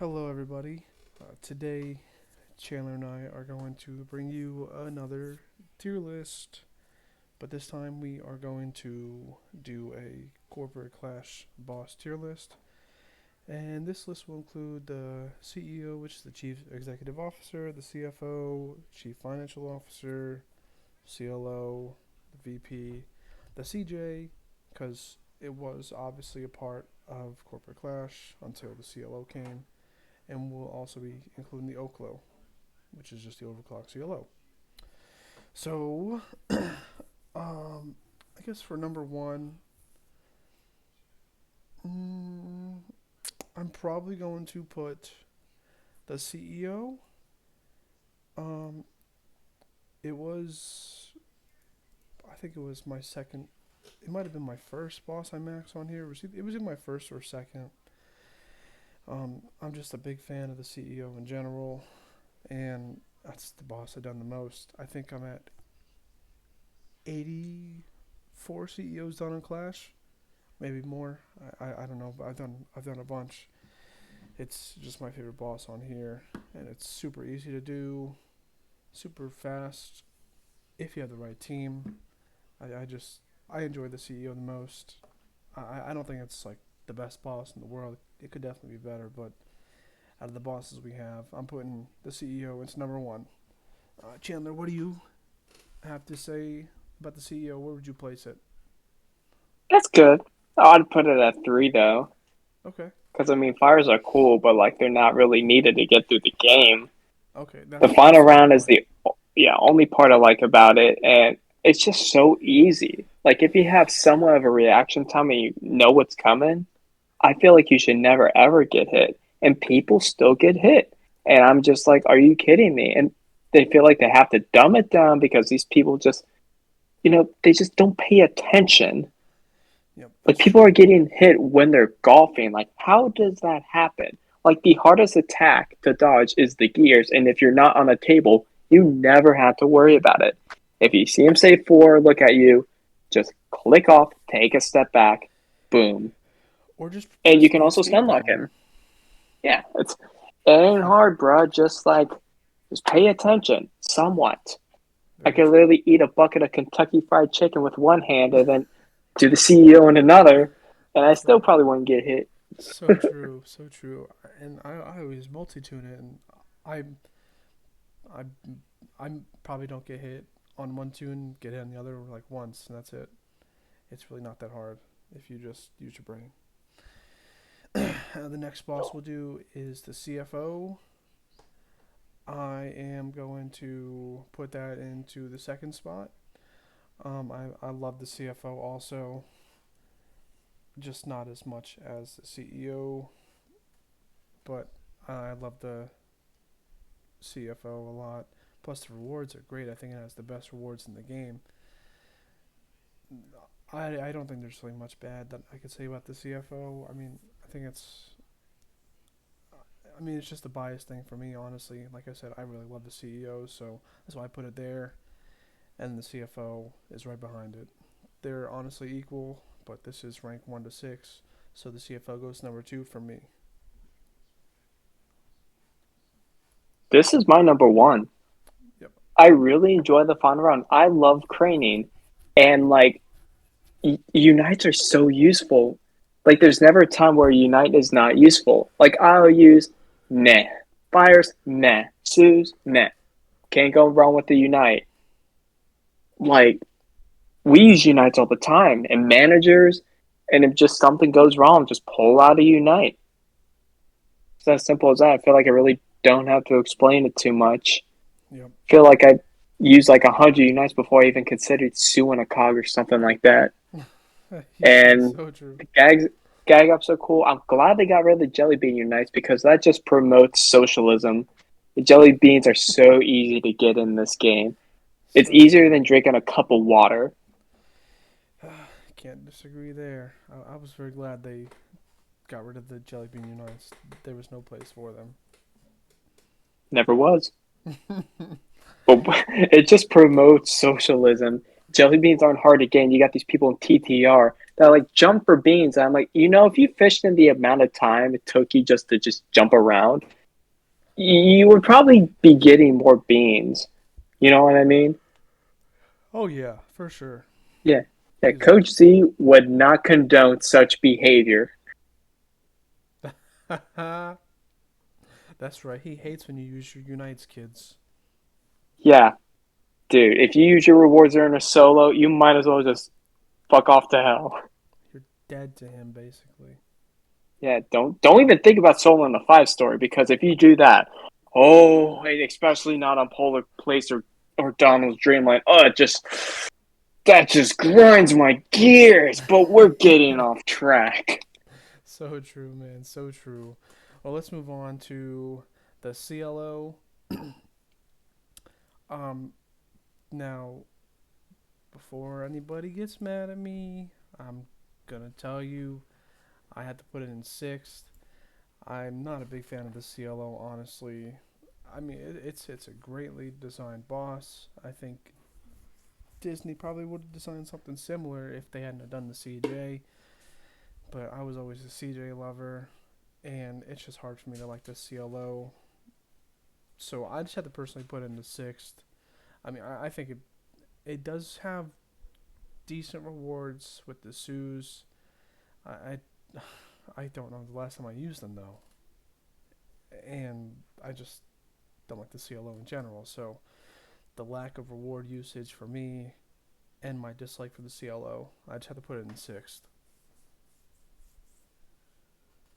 Hello, everybody. Today, Chandler and I are going to bring you another tier list, but this time we are going to do a corporate clash boss tier list. And this list will include the CEO, which is the Chief Executive Officer, the CFO, Chief Financial Officer, CLO, the VP, the CJ, because it was obviously a part of corporate clash until the CLO came, and we'll also be including the OCLO, which is just the overclock CLO. So, I guess for number one, mm, I'm probably going to put the CEO. Um, it was, I think it was my second. It might have been my first boss I maxed on here. It was in my first or second. I'm just a big fan of the CEO in general, and that's the boss I've done the most. I think I'm at 84 CEOs done on Clash, maybe more. I don't know, but I've done a bunch. It's just my favorite boss on here, and it's super easy to do, super fast if you have the right team. I enjoy the CEO the most. I don't think it's like the best boss in the world. It could definitely be better, but out of the bosses we have, I'm putting the CEO. It's number one. Chandler, what do you have to say about the CEO? Where would you place it? That's good. I'd put it at three though, Okay, because I mean fires are cool, but like they're not really needed to get through the game. okay, The that's final a good round is point. the only part I like about it, and it's just so easy. Like if you have somewhat of a reaction time and you know what's coming, I feel like you should never ever get hit, and people still get hit, and I'm just like, are you kidding me? And they feel like they have to dumb it down because these people just they just don't pay attention. Yep, Like it's people are true. getting hit when they're golfing. Like how does that happen? Like the hardest attack to dodge is the gears, and if you're not on a table, you never have to worry about it. If you see him say four, look at you, just click off, take a step back, boom, Or just and you press can the also escape stun lock button. him. Yeah, it ain't hard, bro. Just pay attention somewhat. I Very could true. literally eat a bucket of Kentucky Fried Chicken with one hand and then do the CEO in another, and I still Bro, probably wouldn't get hit. so true, so true. And I always multi-tune it, and I I I probably don't get hit on one tune, get hit on the other like once, and that's it. It's really not that hard if you just use your brain. The next boss we'll do is the CFO. I am going to put that into the second spot. I love the CFO also, just not as much as the CEO, but I love the CFO a lot. Plus, the rewards are great. I think it has the best rewards in the game. I don't think there's really much bad that I could say about the CFO. I think it's just a bias thing for me, honestly. Like I said, I really love the CEO, so that's why I put it there. And the CFO is right behind it. They're honestly equal, but this is ranked 1 to 6, so the CFO goes number 2 for me. This is my number one. Yep. I really enjoy the final round. I love craning, and like unites are so useful. Like there's never a time where unite is not useful. Like I'll use meh, fires meh, Sues meh. Can't go wrong with the unite. Like we use unites all the time, and managers, and if just something goes wrong, just pull out a unite. It's as simple as that. I feel like I really don't have to explain it too much. Yep. I feel like I used like 100 unites before I even considered suing a cog or something like that. Yeah, And so true. the gag ups are cool. I'm glad they got rid of the jelly bean unites because that just promotes socialism. The jelly beans are so easy to get in this game. It's So easier than true. drinking a cup of water. Can't disagree there. I was very glad they got rid of the jelly bean unites. There was no place for them. Never was. But it just promotes socialism. jelly beans aren't hard to get. And you got these people in TTR that like jump for beans. And I'm like, if you fished in the amount of time it took you just to just jump around, you would probably be getting more beans. You know what I mean? Oh yeah, for sure. Yeah. Yeah. He's Coach Z would not condone such behavior. that's right. He hates when you use your unites, kids. Yeah. Dude, if you use your rewards during a solo, you might as well just fuck off to hell. You're dead to him, basically. Yeah, don't even think about soloing the 5 story because if you do that, oh, and especially not on Polar Place or Donald's Dreamline, that just grinds my gears. But we're getting off track. So true, man. So true. Well, let's move on to the CLO. Um, now, before anybody gets mad at me, I'm gonna tell you I had to put it in sixth. I'm not a big fan of the CLO, honestly. I mean, it's a greatly designed boss. I think Disney probably would have designed something similar if they hadn't done the CJ. But I was always a CJ lover, and it's just hard for me to like the CLO. So I just had to personally put it in the sixth. I mean, I think it does have decent rewards with the Sues. I I don't know the last time I used them though, and I just don't like the CLO in general. So the lack of reward usage for me and my dislike for the CLO, I just had to put it in sixth.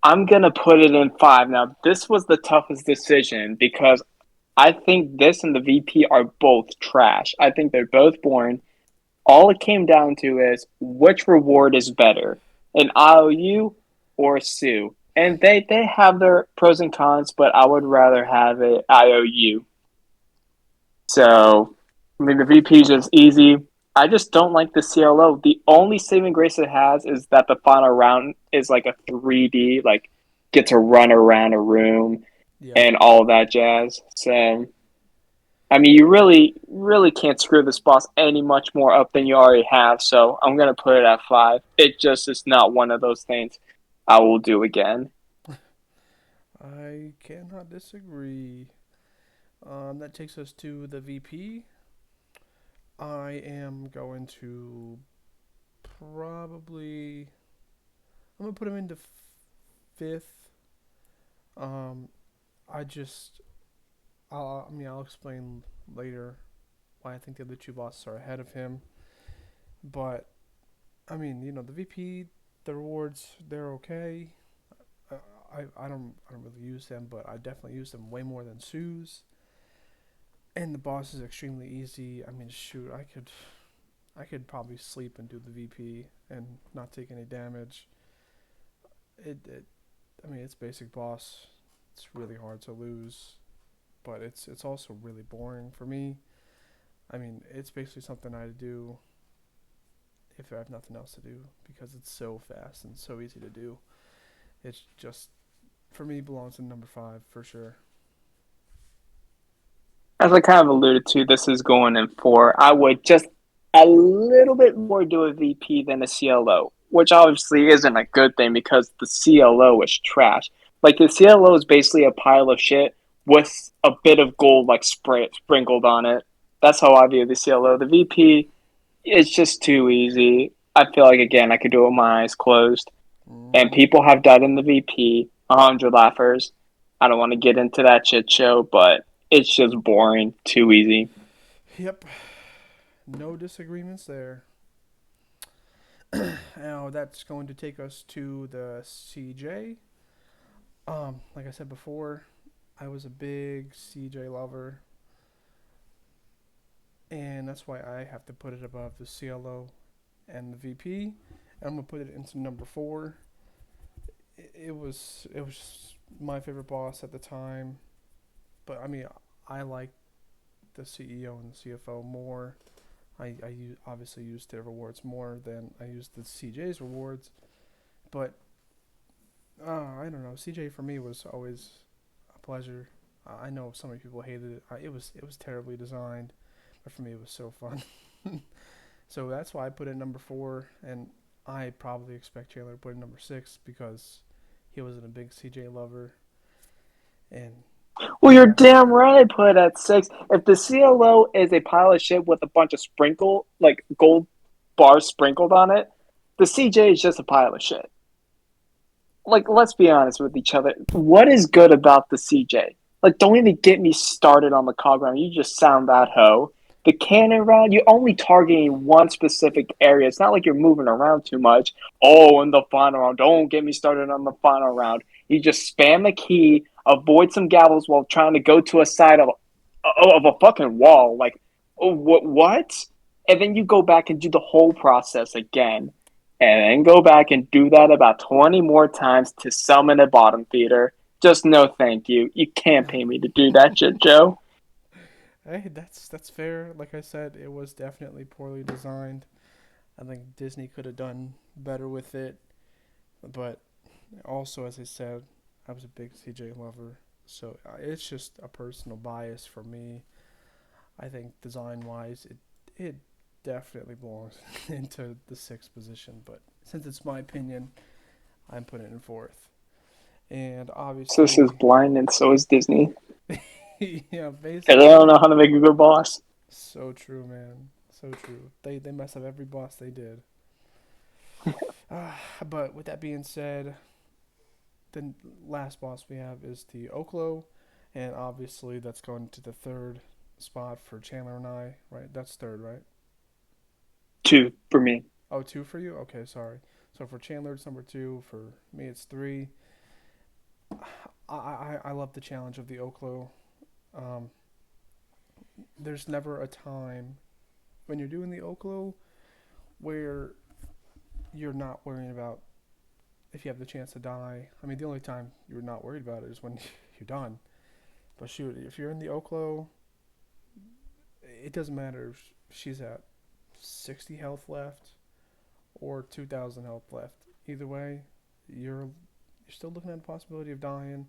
I'm gonna put it in 5. Now, this was the toughest decision because I think this and the VP are both trash. I think they're both boring. All it came down to is which reward is better, an IOU or a Sue. And they have their pros and cons, but I would rather have an IOU. So, I mean, the VP is just easy. I just don't like the CLO. The only saving grace it has is that the final round is like a 3D, like get to run around a room Yep. and all of that jazz. So, I mean, you really can't screw this boss any much more up than you already have. So I'm gonna put it at 5. It just is not one of those things I will do again. I cannot disagree. That takes us to the VP. I am going to probably. I'm gonna put him into fifth. Um, I just. I mean, I'll explain later why I think the other two bosses are ahead of him. But I mean, the VP, the rewards, they're okay. Uh, I don't really use them, but I definitely use them way more than Sue's. And the boss is extremely easy. I mean, shoot, I could probably sleep and do the VP and not take any damage. It I mean, it's basic boss. It's really hard to lose, but it's also really boring for me. I mean, it's basically something I do if I have nothing else to do because it's so fast and so easy to do. It's just for me belongs in number 5 for sure. As I kind of alluded to, this is going in 4. I would just a little bit more do a VP than a CLO, which obviously isn't a good thing because the CLO is trash. Like the CLO is basically a pile of shit with a bit of gold like sprinkled on it. That's how I view the CLO. The VP, it's just too easy. I feel like again I could do it with my eyes closed. And Mm-hmm. people have died in the VP, 100 laughers. I don't want to get into that shit show, but it's just boring, too easy. Yep, no disagreements there. Now that's going to take us to the CJ. Like I said before, I was a big CJ lover, and that's why I have to put it above the CLO and the VP. And I'm gonna put it into number 4. It was my favorite boss at the time, but I mean I like the CEO and the CFO more. Obviously used their rewards more than I used the CJ's rewards, but I don't know. CJ for me was always a pleasure. I know so many people hated it. It was terribly designed, but for me it was so fun. So that's why I put it number 4, and I probably expect Chandler to put it number 6 because he wasn't a big CJ lover, and Well, you're yeah, damn right I put it at 6. If the CLO is a pile of shit with a bunch of sprinkle, like gold bars sprinkled on it, the CJ is just a pile of shit. Like, let's be honest with each other. What is good about the CJ? Like, don't even get me started on the cog round. You just sound that hoe. The cannon round, you're only targeting one specific area. It's not like you're moving around too much. Oh, in the final round, don't get me started on the final round. You just spam the key, avoid some gavels while trying to go to a side of a fucking wall. Like, oh, what? And then you go back and do the whole process again and then go back and do that about 20 more times to summon a bottom feeder. Just no thank you. You can't pay me to do that shit, Joe. hey, that's fair. Like I said, it was definitely poorly designed. I think Disney could have done better with it, but also, as I said, I was a big CJ lover, so it's just a personal bias for me. I think design wise, it definitely belongs into the 6th position, but since it's my opinion, I'm putting it in 4th. And Sis is obviously, blind and so is Disney. yeah, Because they don't basically, know how to make a good boss. so true, man, so true. They mess up every boss they did. But with that being said, the last boss we have is the OCLO, and obviously that's going to the 3rd spot for Chandler and I, right? That's 3rd, right? Two for me. Oh, 2 for you? Okay, sorry. So for Chandler, it's number 2. For me, it's 3. I love the challenge of the OCLO. Um, there's never a time when you're doing the OCLO where you're not worrying about if you have the chance to die. I mean, the only time you're not worried about it is when you're done. But shoot, if you're in the Oklo, it doesn't matter if she's at 60 health left or 2,000 health left. Either way, you're still looking at the possibility of dying,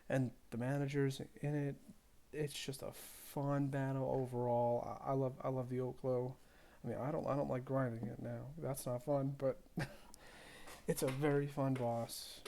and the managers in it. It's just a fun battle overall. I love the Oklo. I mean, I don't like grinding it now. That's not fun, but it's a very fun boss,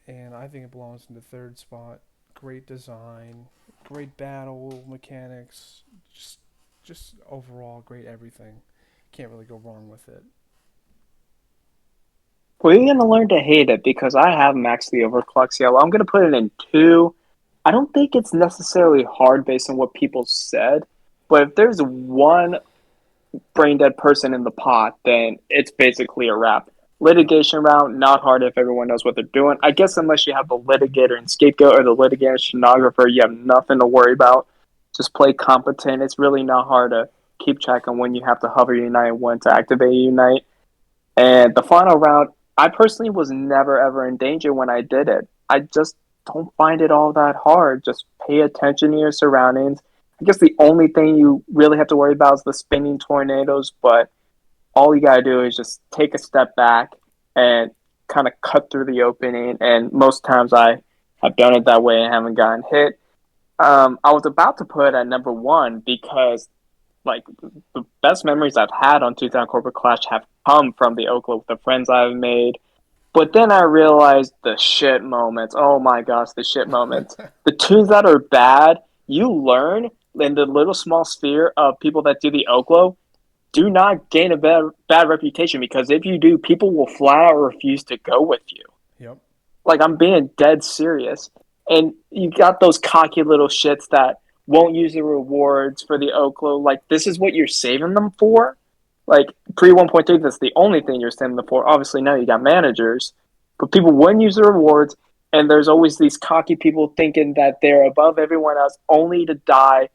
and I think it belongs in the 3rd spot. Great design, great battle mechanics, just overall great everything. Can't really go wrong with it. Well, you're gonna learn to hate it because I have maxed the overclock CLO. I'm gonna put it in 2. I don't think it's necessarily hard based on what people said, but if there's one brain dead person in the pot, then it's basically a wrap. Yep. Litigation round, not hard if everyone knows what they're doing. I guess unless you have the litigator and scapegoat or the litigator and stenographer, you have nothing to worry about. Just play competent. It's really not hard to keep track on when you have to hover unite and when to activate unite. And the final round, I personally was never ever in danger when I did it. I just don't find it all that hard. Just pay attention to your surroundings. I guess the only thing you really have to worry about is the spinning tornadoes, but all you gotta do is just take a step back and kind of cut through the opening. And most times I have done it that way and haven't gotten hit. I was about to put it at number 1 because like the best memories I've had on Toontown Corporate Clash have come from the Oakland with the friends I've made. But then I realized the shit moments. Oh my gosh, the shit moments. The tunes that are bad, you learn in the little small sphere of people that do the Oklo, do not gain a bad reputation because if you do, people will flat out refuse to go with you. Yep. Like I'm being dead serious. And you got those cocky little shits that won't use the rewards for the Oklo. Like this is what you're saving them for. Like pre 1.3, that's the only thing you're saving them for. Obviously now you got managers, but people wouldn't use the rewards. And there's always these cocky people thinking that they're above everyone else, only to die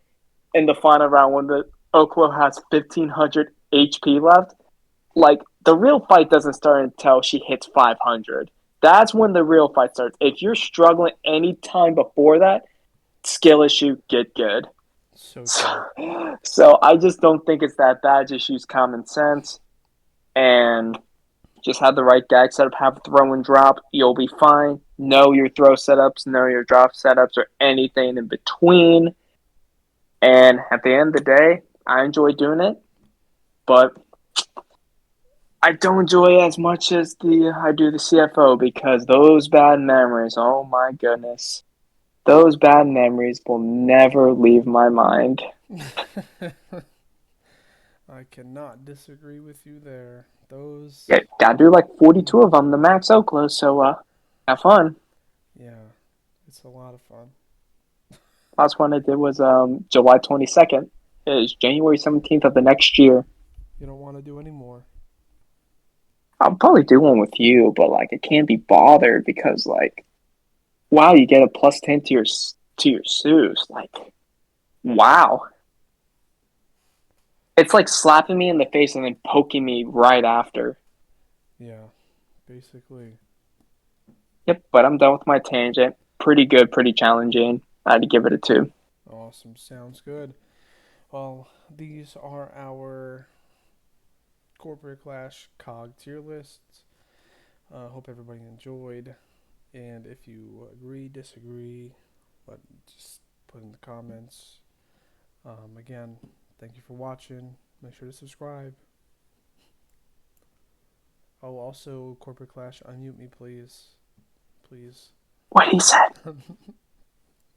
in the final round when the Oklo has 1,500 HP left. Like the real fight doesn't start until she hits 500. That's when the real fight starts. If you're struggling any time before that, skill issue, get good. So So, true. so I just don't think it's that bad. Just use common sense and just have the right gag setup, have throw and drop. You'll be fine. Know your throw setups, know your drop setups, or anything in between. And at the end of the day, I enjoy doing it, but I don't enjoy it as much as the I do the CFO because those bad memories, oh my goodness. Those bad memories will never leave my mind. I cannot disagree with you there. Those, Yeah, gotta do like 42 of them, the max OCLO, so have fun. yeah, it's a lot of fun. Last one I did was July 22nd. It is January 17th of the next year. You don't want to do any more. I'll probably do one with you, but like I can't be bothered because like wow, you get a plus 10 to your Zeus. Like wow. It's like slapping me in the face and then poking me right after. Yeah, basically. Yep, but I'm done with my tangent. Pretty good, pretty challenging. I had to give it a 2. Awesome. Sounds good. Well, these are our corporate clash cog tier lists. Hope everybody enjoyed. And if you agree, disagree, but just put in the comments. Again, thank you for watching. Make sure to subscribe. Oh, also, Corporate Clash, unmute me, please. Please. What he said.